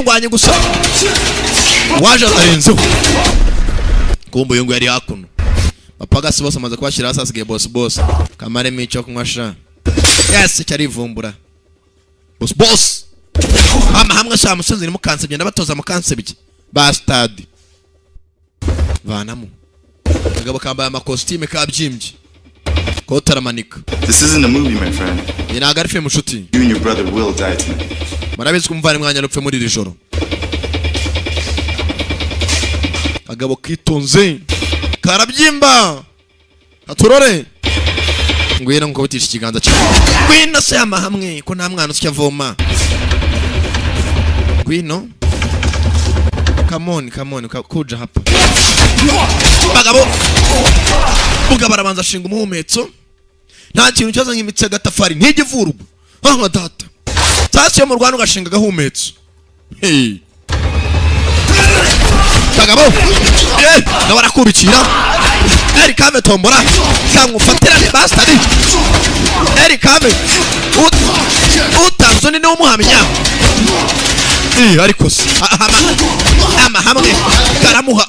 ndwanye gusa waje arenzeho kumbe uyu ngo yari hakuno bapagasi bose amaze kubashyira hasi asigaye boss kamaremo icyo kunywa sha yes cyari ivumbura boss hamwe sha musozi ni mukansebye ndabatoza mukansebye bastard vanamo kagabo kambaye amakostime kabyimbye kotaramanika. This isn't a movie, my friend. You know, I got a film shooting. You and your brother will die tonight. Marabizi kumvana mwanya rupfe muri rijoro. Kagabo kitonze. Karabyimba. Aturore. Ngwira ngo bitisha ikiganza cyawe. Ngwino se amahamwe ko nta mwana usya voma. Ngwino. Come on, kuja hapa. Kagabo. Mugabo arabanza ashinga umuhumetso. Nta kintu cyaza nk'imitse gatafari ntigivurwa. Ah data. Sasa mu Rwanda ugashinga gahumetso. Hey. Kagabo. Ndabara kubikira. Eri kame tombora. Kangufatirane bastard. Eri kame. Utanzoni ne umuhamya. Ariko se. Hamwe. Karamuha